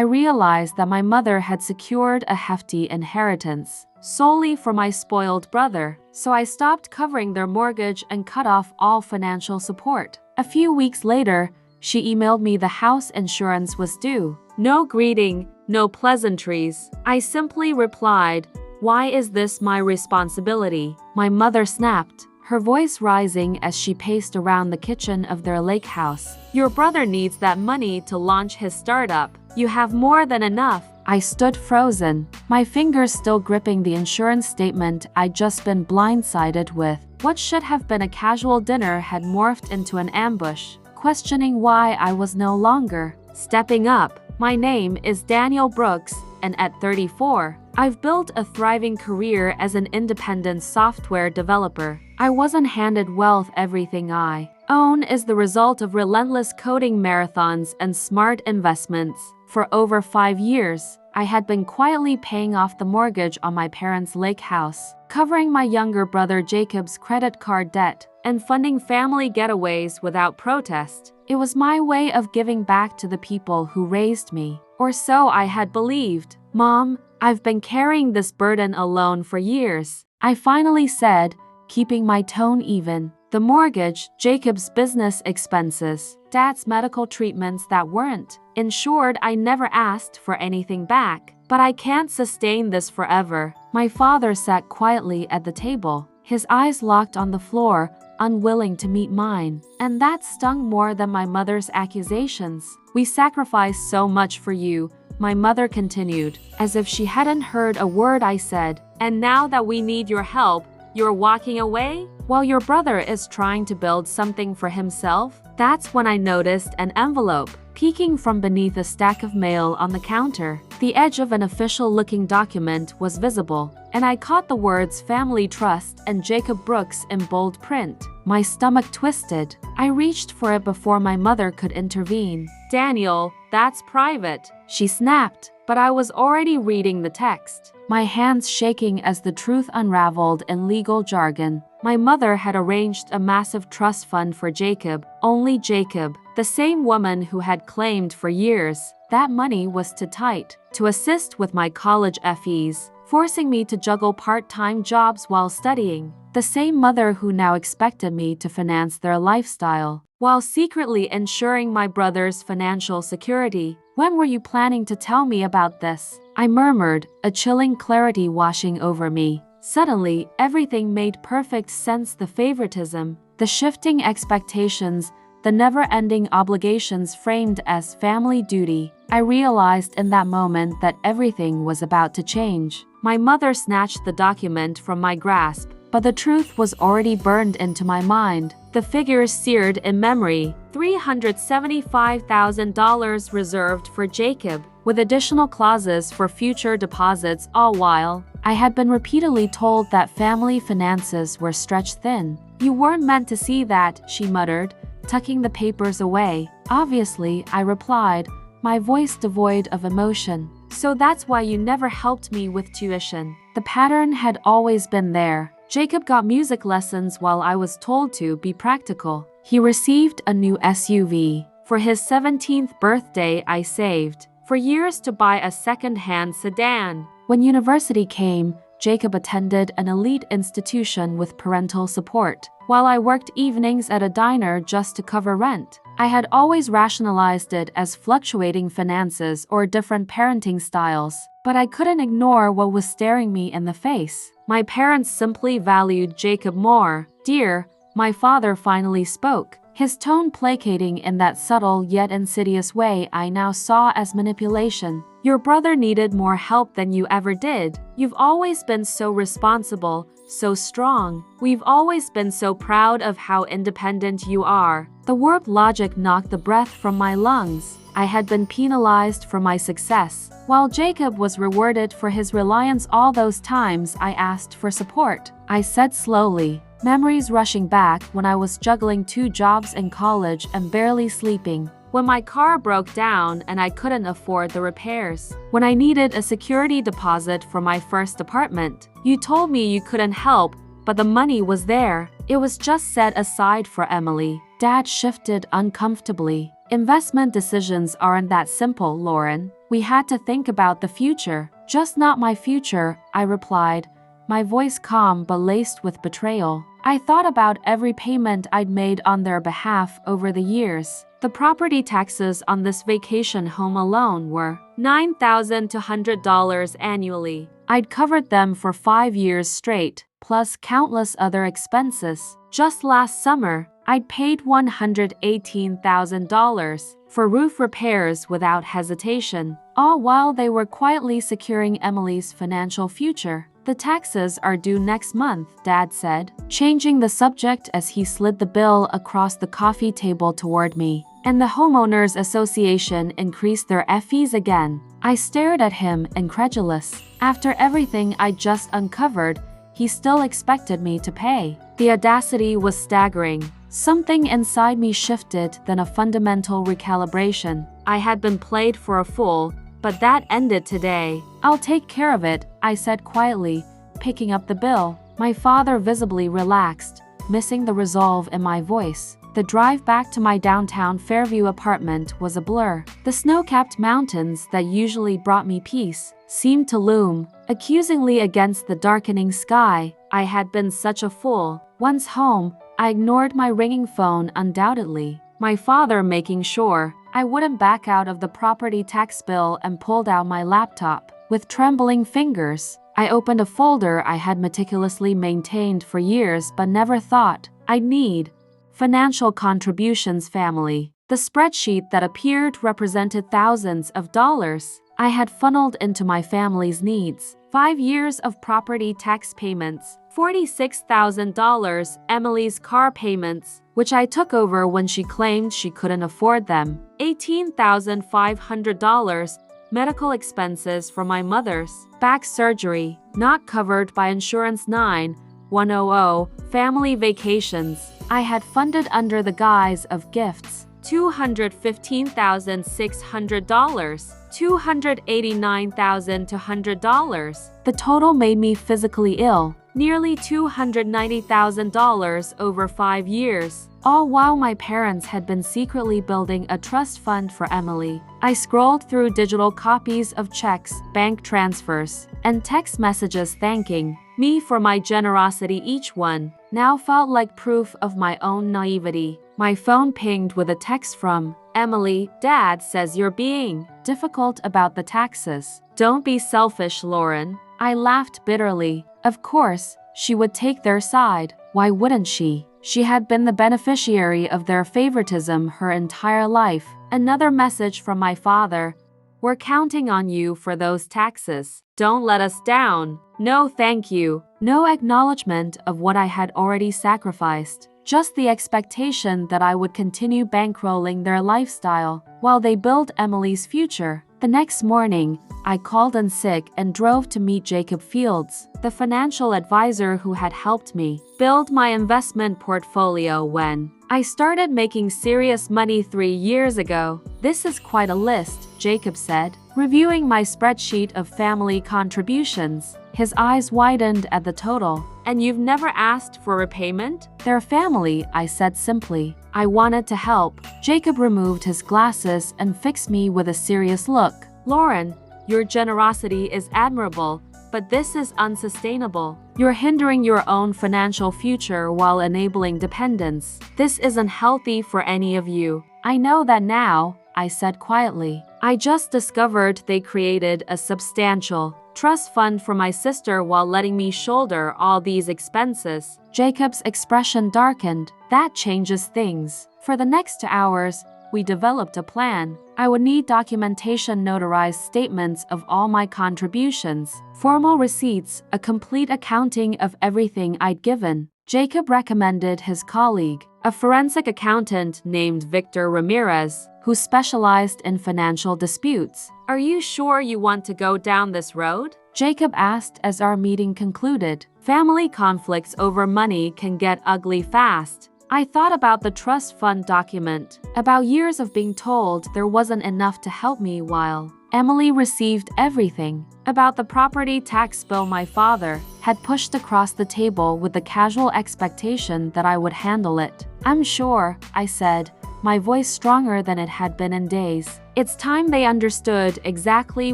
I realized that my mother had secured a hefty inheritance solely for my spoiled brother, so I stopped covering their mortgage and cut off all financial support. A few weeks later, she emailed me the house insurance was due. No greeting, no pleasantries. I simply replied, "Why is this my responsibility?" My mother snapped, her voice rising as she paced around the kitchen of their lake house. "Your brother needs that money to launch his startup. You have more than enough." I stood frozen, my fingers still gripping the insurance statement I'd just been blindsided with. What should have been a casual dinner had morphed into an ambush, questioning why I was no longer stepping up. My name is Daniel Brooks, and at 34, I've built a thriving career as an independent software developer. I wasn't handed wealth. Everything I own is the result of relentless coding marathons and smart investments. For over 5 years, I had been quietly paying off the mortgage on my parents' lake house, covering my younger brother Jacob's credit card debt, and funding family getaways without protest. It was my way of giving back to the people who raised me, or so I had believed. "Mom, I've been carrying this burden alone for years," I finally said, keeping my tone even. "The mortgage, Jacob's business expenses, Dad's medical treatments that weren't insured. I never asked for anything back. But I can't sustain this forever." My father sat quietly at the table, his eyes locked on the floor, unwilling to meet mine. And that stung more than my mother's accusations. "We sacrificed so much for you," my mother continued, as if she hadn't heard a word I said. "And now that we need your help, you're walking away? While your brother is trying to build something for himself?" That's when I noticed an envelope peeking from beneath a stack of mail on the counter. The edge of an official-looking document was visible, and I caught the words "Family Trust" and "Jacob Brooks" in bold print. My stomach twisted. I reached for it before my mother could intervene. "Daniel, that's private," she snapped, but I was already reading the text, my hands shaking as the truth unraveled in legal jargon. My mother had arranged a massive trust fund for Jacob, only Jacob, the same woman who had claimed for years that money was too tight to assist with my college fees, forcing me to juggle part-time jobs while studying. The same mother who now expected me to finance their lifestyle, while secretly ensuring my brother's financial security. "When were you planning to tell me about this?" I murmured, a chilling clarity washing over me. Suddenly, everything made perfect sense. The favoritism, the shifting expectations, the never-ending obligations framed as family duty. I realized in that moment that everything was about to change. My mother snatched the document from my grasp, but the truth was already burned into my mind. The figures seared in memory. $375,000 reserved for Jacob, with additional clauses for future deposits. All while, I had been repeatedly told that family finances were stretched thin. "You weren't meant to see that," she muttered, tucking the papers away. "Obviously," I replied, my voice devoid of emotion. "So that's why you never helped me with tuition." The pattern had always been there. Jacob got music lessons while I was told to be practical. He received a new SUV. For his 17th birthday, I saved for years to buy a second-hand sedan. When university came, Jacob attended an elite institution with parental support, while I worked evenings at a diner just to cover rent. I had always rationalized it as fluctuating finances or different parenting styles, but I couldn't ignore what was staring me in the face. My parents simply valued Jacob more. "Dear," my father finally spoke, his tone placating in that subtle yet insidious way I now saw as manipulation. "Your brother needed more help than you ever did. You've always been so responsible, so strong. We've always been so proud of how independent you are." The warped logic knocked the breath from my lungs. I had been penalized for my success, while Jacob was rewarded for his reliance all those times I asked for support. I said slowly, memories rushing back when I was juggling 2 jobs in college and barely sleeping. When my car broke down and I couldn't afford the repairs. When I needed a security deposit for my first apartment. You told me you couldn't help, but the money was there. It was just set aside for Emily. Dad shifted uncomfortably. "Investment decisions aren't that simple, Lauren. We had to think about the future. Just not my future, I replied, my voice calm but laced with betrayal. I thought about every payment I'd made on their behalf over the years. The property taxes on this vacation home alone were $9,200 annually. I'd covered them for 5 years straight, plus countless other expenses. Just last summer, I'd paid $118,000 for roof repairs without hesitation, all while they were quietly securing Emily's financial future. The taxes are due next month, Dad said, changing the subject as he slid the bill across the coffee table toward me. And the Homeowners Association increased their fees again. I stared at him, incredulous. After everything I'd just uncovered, he still expected me to pay. The audacity was staggering. Something inside me shifted, then a fundamental recalibration. I had been played for a fool, but that ended today. I'll take care of it, I said quietly, picking up the bill. My father visibly relaxed, missing the resolve in my voice. The drive back to my downtown Fairview apartment was a blur. The snow-capped mountains that usually brought me peace seemed to loom accusingly against the darkening sky. I had been such a fool. Once home, I ignored my ringing phone undoubtedly. My father making sure I wouldn't back out of the property tax bill and pulled out my laptop. With trembling fingers, I opened a folder I had meticulously maintained for years but never thought I'd need. Financial contributions family. The spreadsheet that appeared represented thousands of dollars I had funneled into my family's needs. 5 years of property tax payments, $46,000 Emily's car payments, which I took over when she claimed she couldn't afford them, $18,500 medical expenses for my mother's back surgery, not covered by insurance 9100, family vacations I had funded under the guise of gifts, $215,600, $289,200. The total made me physically ill, nearly $290,000 over 5 years, all while my parents had been secretly building a trust fund for Emily. I scrolled through digital copies of checks, bank transfers, and text messages thanking me for my generosity. Each one now felt like proof of my own naivety. My phone pinged with a text from Emily. Dad says you're being difficult about the taxes. Don't be selfish, Lauren. I laughed bitterly. Of course, she would take their side. Why wouldn't she? She had been the beneficiary of their favoritism her entire life. Another message from my father. We're counting on you for those taxes. Don't let us down. No thank you. No acknowledgement of what I had already sacrificed. Just the expectation that I would continue bankrolling their lifestyle while they build Emily's future. The next morning, I called in sick and drove to meet Jacob Fields, the financial advisor who had helped me build my investment portfolio when I started making serious money 3 years ago. This is quite a list, Jacob said, reviewing my spreadsheet of family contributions. His eyes widened at the total. And you've never asked for repayment? They're family, I said simply. I wanted to help. Jacob removed his glasses and fixed me with a serious look. Lauren, your generosity is admirable, but this is unsustainable. You're hindering your own financial future while enabling dependence. This isn't healthy for any of you. I know that now, I said quietly. I just discovered they created a substantial trust fund for my sister while letting me shoulder all these expenses. Jacob's expression darkened. That changes things. For the next 2 hours, we developed a plan. I would need documentation, notarized statements of all my contributions, formal receipts, a complete accounting of everything I'd given. Jacob recommended his colleague, a forensic accountant named Victor Ramirez, who specialized in financial disputes. Are you sure you want to go down this road? Jacob asked as our meeting concluded. Family conflicts over money can get ugly fast. I thought about the trust fund document, about years of being told there wasn't enough to help me while Emily received everything, about the property tax bill my father had pushed across the table with the casual expectation that I would handle it. I'm sure, I said, my voice stronger than it had been in days. It's time they understood exactly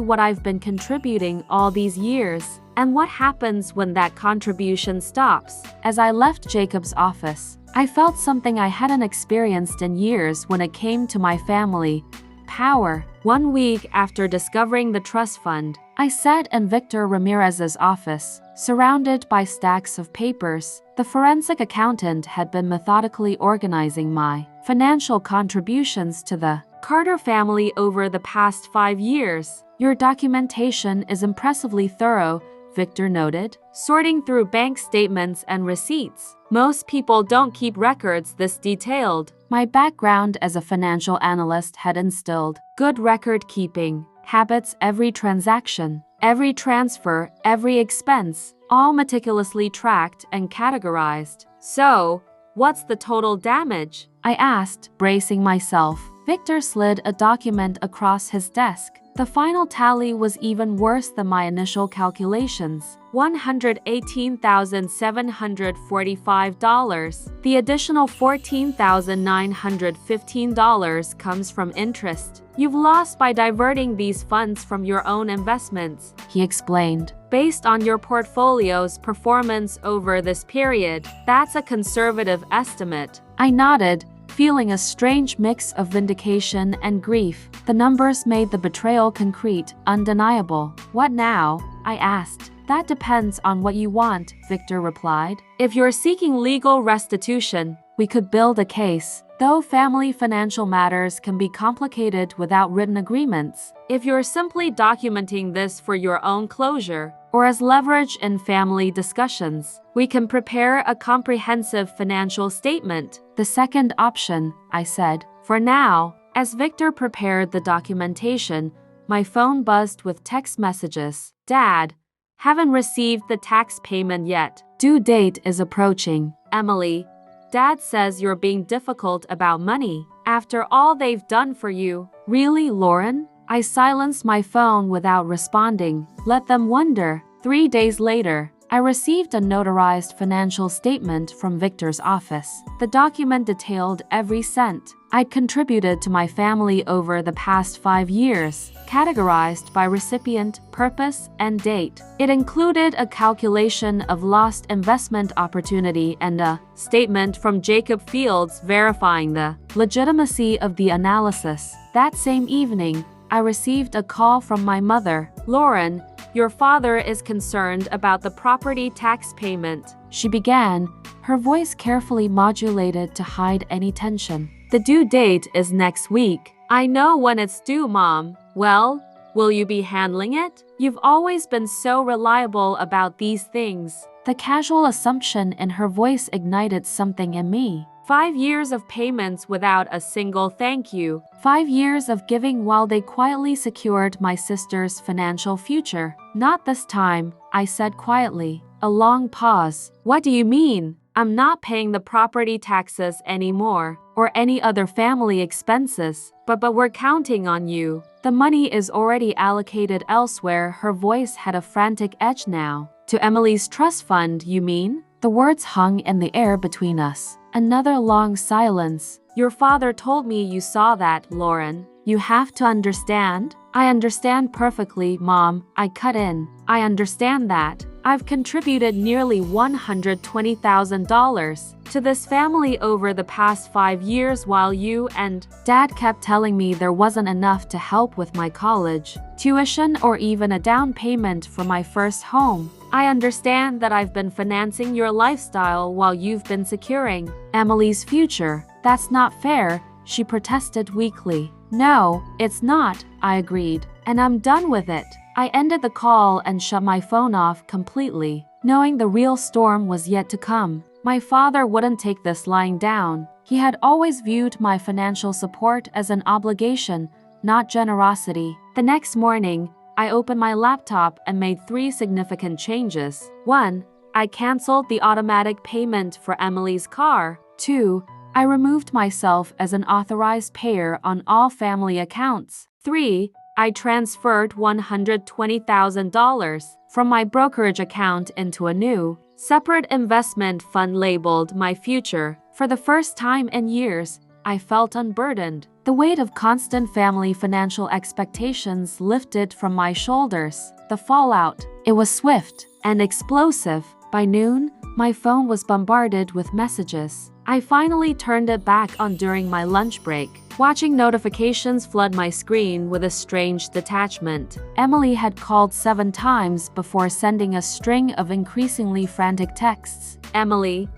what I've been contributing all these years, and what happens when that contribution stops. As I left Jacob's office, I felt something I hadn't experienced in years when it came to my family: power. 1 week after discovering the trust fund, I sat in Victor Ramirez's office, surrounded by stacks of papers. The forensic accountant had been methodically organizing my financial contributions to the Carter family over the past 5 years. "Your documentation is impressively thorough," Victor noted, sorting through bank statements and receipts. "Most people don't keep records this detailed." My background as a financial analyst had instilled good record-keeping habits. Every transaction, every transfer, every expense, all meticulously tracked and categorized. "So, what's the total damage?" I asked, bracing myself. Victor slid a document across his desk. The final tally was even worse than my initial calculations: $118,745. The additional $14,915 comes from interest you've lost by diverting these funds from your own investments, he explained. "Based on your portfolio's performance over this period, that's a conservative estimate." I nodded, feeling a strange mix of vindication and grief. The numbers made the betrayal concrete, undeniable. "What now?" I asked. "That depends on what you want," Victor replied. "If you're seeking legal restitution, we could build a case, though family financial matters can be complicated without written agreements. If you're simply documenting this for your own closure, or as leverage in family discussions, we can prepare a comprehensive financial statement." "The second option," I said. For now. As Victor prepared the documentation, my phone buzzed with text messages. "Dad, haven't received the tax payment yet. Due date is approaching. Emily, Dad says you're being difficult about money after all they've done for you." "Really, Lauren?" I silenced my phone without responding. Let them wonder. 3 days later, I received a notarized financial statement from Victor's office. The document detailed every cent I'd contributed to my family over the past 5 years, categorized by recipient, purpose, and date. It included a calculation of lost investment opportunity and a statement from Jacob Fields verifying the legitimacy of the analysis. That same evening, I received a call from my mother. "Lauren, your father is concerned about the property tax payment," she began, her voice carefully modulated to hide any tension. "The due date is next week." "I know when it's due, Mom." "Well, will you be handling it? You've always been so reliable about these things." The casual assumption in her voice ignited something in me. 5 years of payments without a single thank you. 5 years of giving while they quietly secured my sister's financial future. "Not this time," I said quietly. A long pause. "What do you mean?" "I'm not paying the property taxes anymore, or any other family expenses, but we're counting on you. The money is already allocated elsewhere." Her voice had a frantic edge now. "To Emily's trust fund, you mean?" The words hung in the air between us. Another long silence. "Your father told me you saw that, Lauren. You have to understand." "I understand perfectly, Mom," I cut in. "I understand that. I've contributed nearly $120,000 to this family over the past 5 years while you and Dad kept telling me there wasn't enough to help with my college tuition or even a down payment for my first home. I understand that I've been financing your lifestyle while you've been securing Emily's future. That's not fair," she protested weakly. "No, it's not," I agreed. "And I'm done with it." I ended the call and shut my phone off completely, knowing the real storm was yet to come. My father wouldn't take this lying down. He had always viewed my financial support as an obligation, not generosity. The next morning, I opened my laptop and made 3 significant changes. 1. I canceled the automatic payment for Emily's car. 2. I removed myself as an authorized payer on all family accounts. 3. I transferred $120,000 from my brokerage account into a new, separate investment fund labeled My Future. For the first time in years, I felt unburdened. The weight of constant family financial expectations lifted from my shoulders. The fallout, it was swift and explosive. By noon, my phone was bombarded with messages. I finally turned it back on during my lunch break, watching notifications flood my screen with a strange detachment. Emily had called 7 times before sending a string of increasingly frantic texts. Emily,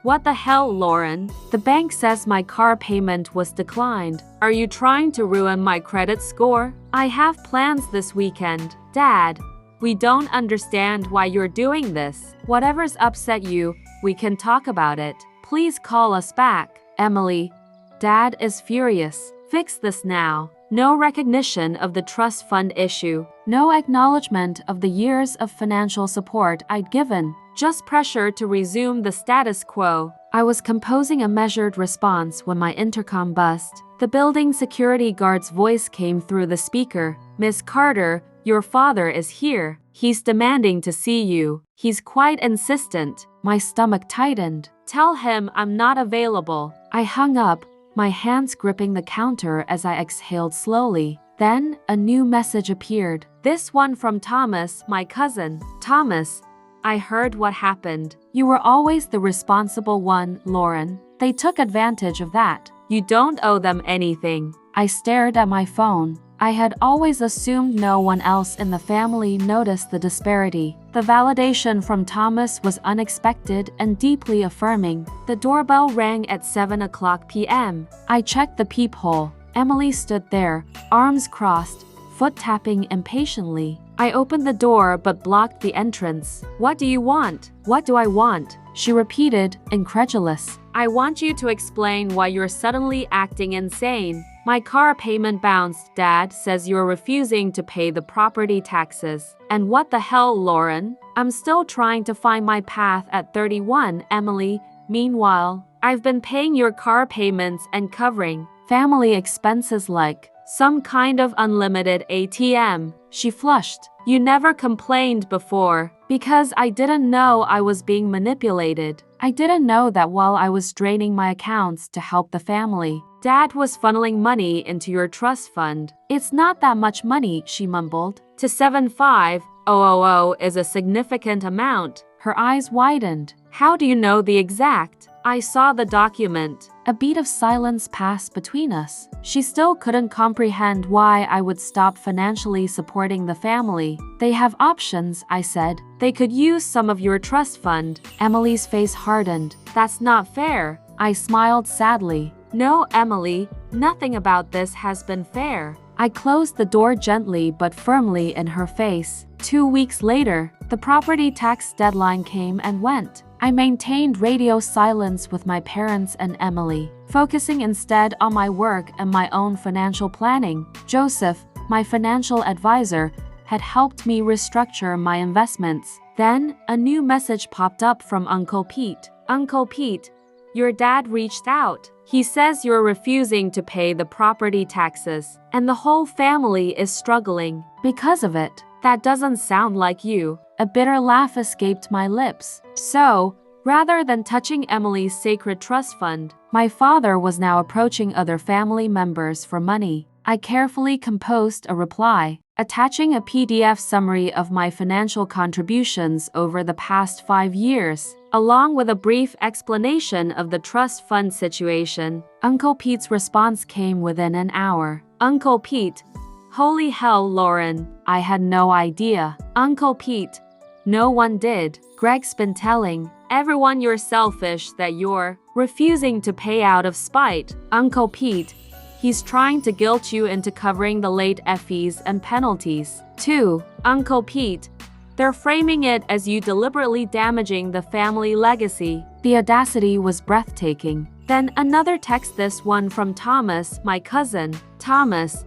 what the hell, Lauren? The bank says my car payment was declined. Are you trying to ruin my credit score? I have plans this weekend. Dad, we don't understand why you're doing this. Whatever's upset you, we can talk about it. Please call us back. Emily, Dad is furious. Fix this now. No recognition of the trust fund issue. No acknowledgement of the years of financial support I'd given. Just pressure to resume the status quo. I was composing a measured response when my intercom buzzed. The building security guard's voice came through the speaker. Miss Carter, your father is here. He's demanding to see you. He's quite insistent. My stomach tightened. Tell him I'm not available. I hung up, my hands gripping the counter as I exhaled slowly. Then, a new message appeared. This one from Thomas, my cousin. Thomas, I heard what happened. You were always the responsible one, Lauren. They took advantage of that. You don't owe them anything. I stared at my phone. I had always assumed no one else in the family noticed the disparity. The validation from Thomas was unexpected and deeply affirming. The doorbell rang at 7:00 p.m. I checked the peephole. Emily stood there, arms crossed, foot tapping impatiently. I opened the door but blocked the entrance. What do you want? What do I want? She repeated, incredulous. I want you to explain why you're suddenly acting insane. My car payment bounced. Dad says you're refusing to pay the property taxes. And what the hell, Lauren? I'm still trying to find my path at 31, Emily. Meanwhile, I've been paying your car payments and covering family expenses like some kind of unlimited ATM. She flushed. You never complained before. Because I didn't know I was being manipulated. I didn't know that while I was draining my accounts to help the family, Dad was funneling money into your trust fund. It's not that much money, she mumbled. To 75,000 is a significant amount. Her eyes widened. How do you know the exact? I saw the document. A beat of silence passed between us. She still couldn't comprehend why I would stop financially supporting the family. They have options, I said. They could use some of your trust fund. Emily's face hardened. That's not fair. I smiled sadly. No, Emily, nothing about this has been fair. I closed the door gently but firmly in her face. 2 weeks later, the property tax deadline came and went. I maintained radio silence with my parents and Emily, focusing instead on my work and my own financial planning. Joseph, my financial advisor, had helped me restructure my investments. Then, a new message popped up from Uncle Pete. Uncle Pete, your dad reached out. He says you're refusing to pay the property taxes, and the whole family is struggling because of it. That doesn't sound like you. A bitter laugh escaped my lips. So, rather than touching Emily's sacred trust fund, my father was now approaching other family members for money. I carefully composed a reply, attaching a PDF summary of my financial contributions over the past 5 years, along with a brief explanation of the trust fund situation. Uncle Pete's response came within an hour. Uncle Pete, holy hell, Lauren, I had no idea. Uncle Pete, no one did. Greg's been telling everyone you're selfish, that you're refusing to pay out of spite. Uncle Pete, he's trying to guilt you into covering the late fees and penalties. 2. Uncle Pete, they're framing it as you deliberately damaging the family legacy. The audacity was breathtaking. Then another text, this one from Thomas, my cousin. Thomas,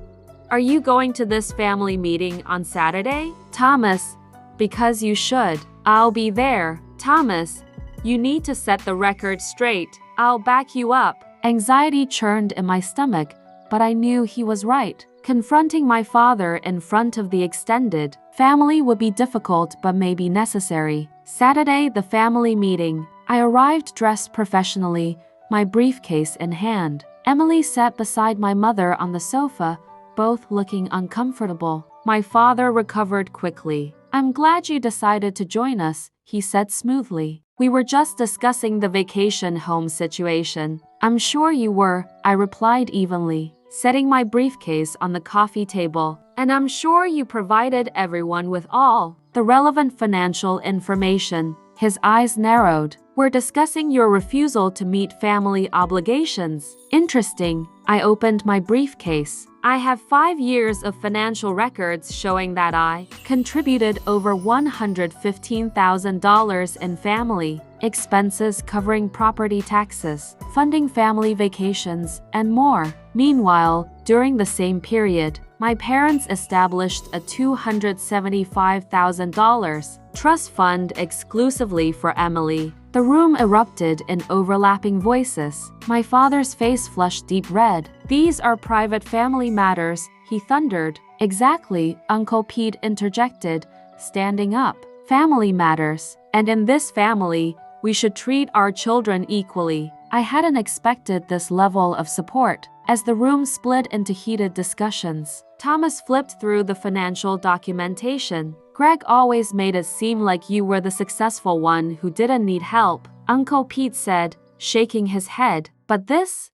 are you going to this family meeting on Saturday? Thomas, because you should. I'll be there. Thomas, you need to set the record straight. I'll back you up. Anxiety churned in my stomach, but I knew he was right. Confronting my father in front of the extended family would be difficult but maybe necessary. Saturday, the family meeting. I arrived dressed professionally, my briefcase in hand. Emily sat beside my mother on the sofa, both looking uncomfortable. My father recovered quickly. "I'm glad you decided to join us," he said smoothly. "We were just discussing the vacation home situation." "I'm sure you were," I replied evenly, setting my briefcase on the coffee table. "And I'm sure you provided everyone with all the relevant financial information." His eyes narrowed. "We're discussing your refusal to meet family obligations." "Interesting." I opened my briefcase. "I have 5 years of financial records showing that I contributed over $115,000 in family expenses covering property taxes, funding family vacations, and more." Meanwhile, during the same period, my parents established a $275,000 trust fund exclusively for Emily. The room erupted in overlapping voices. My father's face flushed deep red. "These are private family matters," he thundered. "Exactly," Uncle Pete interjected, standing up. "Family matters. And in this family, we should treat our children equally." I hadn't expected this level of support. As the room split into heated discussions, Thomas flipped through the financial documentation. "Greg always made it seem like you were the successful one who didn't need help," Uncle Pete said, shaking his head. "But this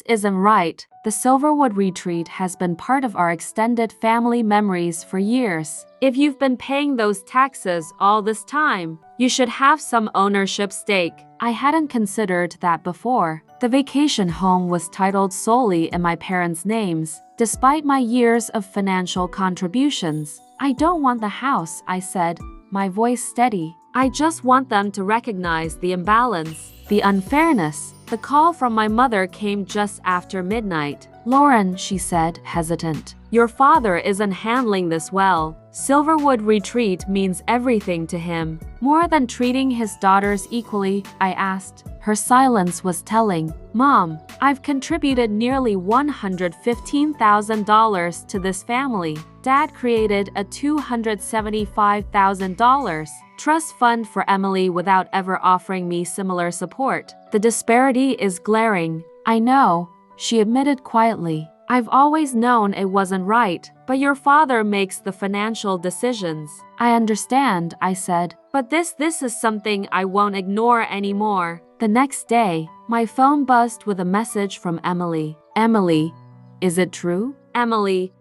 isn't right. The Silverwood retreat has been part of our extended family memories for years. If you've been paying those taxes all this time, you should have some ownership stake." I hadn't considered that before. The vacation home was titled solely in my parents' names, despite my years of financial contributions. "I don't want the house," I said, my voice steady. "I just want them to recognize the imbalance, the unfairness." The call from my mother came just after midnight. "Lauren," she said, hesitant, "your father isn't handling this well. Silverwood Retreat means everything to him." "More than treating his daughters equally?" I asked. Her silence was telling. "Mom, I've contributed nearly $115,000 to this family. Dad created a $275,000 trust fund for Emily without ever offering me similar support. The disparity is glaring." "I know," she admitted quietly. "I've always known it wasn't right, but your father makes the financial decisions." "I understand," I said, "but this is something I won't ignore anymore." The next day, my phone buzzed with a message from Emily. "Emily, is it true?" "Emily,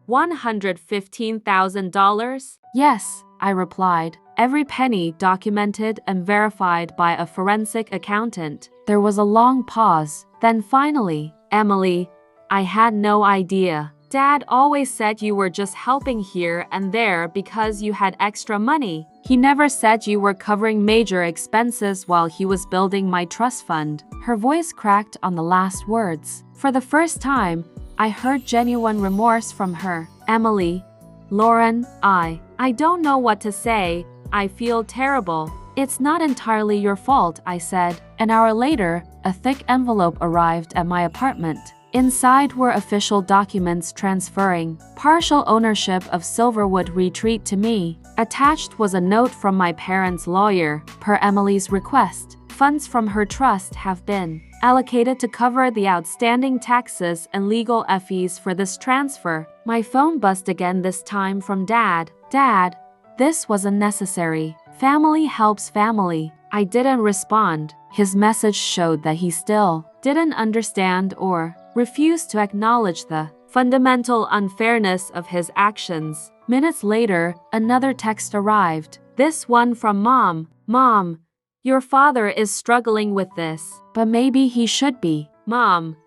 $115,000? "Yes," I replied, every penny documented and verified by a forensic accountant. There was a long pause. Then finally, "Emily, I had no idea. Dad always said you were just helping here and there because you had extra money. He never said you were covering major expenses while he was building my trust fund." Her voice cracked on the last words. For the first time, I heard genuine remorse from her. "Emily, Lauren, I don't know what to say. I feel terrible." "It's not entirely your fault," I said. An hour later, a thick envelope arrived at my apartment. Inside were official documents transferring partial ownership of Silverwood Retreat to me. Attached was a note from my parents' lawyer, per Emily's request. Funds from her trust have been allocated to cover the outstanding taxes and legal fees for this transfer. My phone buzzed again, this time from Dad. "Dad, this wasn't necessary. Family helps family." I didn't respond. His message showed that he still didn't understand or refused to acknowledge the fundamental unfairness of his actions. Minutes later, another text arrived. This one from Mom. "Mom, your father is struggling with this, but maybe he should be. Mom,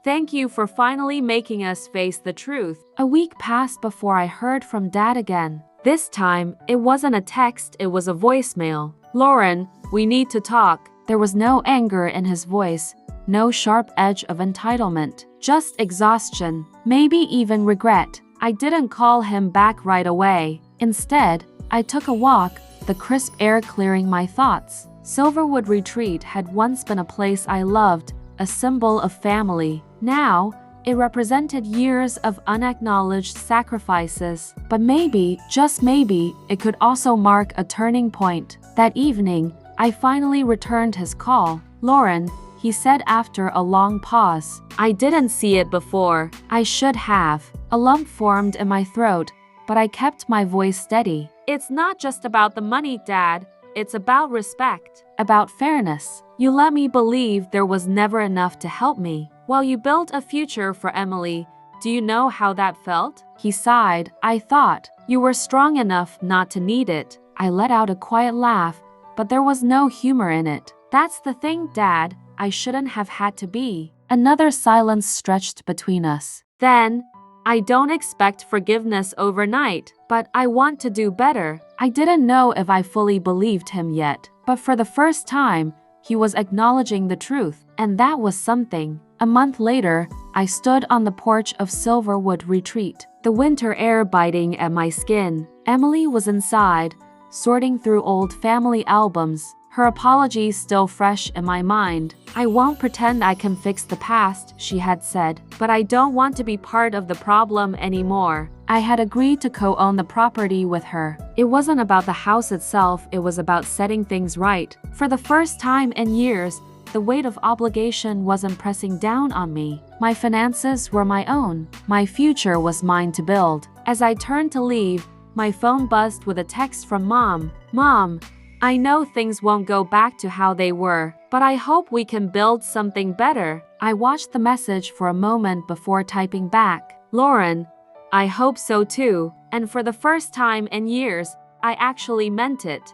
thank you for finally making us face the truth." A week passed before I heard from Dad again. This time, it wasn't a text, it was a voicemail. "Lauren, we need to talk." There was no anger in his voice, no sharp edge of entitlement, just exhaustion, maybe even regret. I didn't call him back right away. Instead, I took a walk, the crisp air clearing my thoughts. Silverwood Retreat had once been a place I loved, a symbol of family. Now, it represented years of unacknowledged sacrifices. But maybe, just maybe, it could also mark a turning point. That evening, I finally returned his call. "Lauren," he said after a long pause. I didn't see it before. I should have. A lump formed in my throat, but I kept my voice steady. It's not just about the money, Dad. It's about respect. About fairness. You let me believe there was never enough to help me. While you built a future for Emily, do you know how that felt? He sighed. I thought you were strong enough not to need it. I let out a quiet laugh, but there was no humor in it. That's the thing, Dad. I shouldn't have had to be. Another silence stretched between us. Then, I don't expect forgiveness overnight, but I want to do better. I didn't know if I fully believed him yet, but for the first time, he was acknowledging the truth, and that was something. A month later, I stood on the porch of Silverwood Retreat, the winter air biting at my skin. Emily was inside, sorting through old family albums, her apologies still fresh in my mind. I won't pretend I can fix the past, she had said, but I don't want to be part of the problem anymore. I had agreed to co-own the property with her. It wasn't about the house itself, it was about setting things right. For the first time in years, the weight of obligation wasn't pressing down on me. My finances were my own. My future was mine to build. As I turned to leave, my phone buzzed with a text from Mom. Mom, I know things won't go back to how they were, but I hope we can build something better. I watched the message for a moment before typing back. Lauren, I hope so too. And for the first time in years, I actually meant it.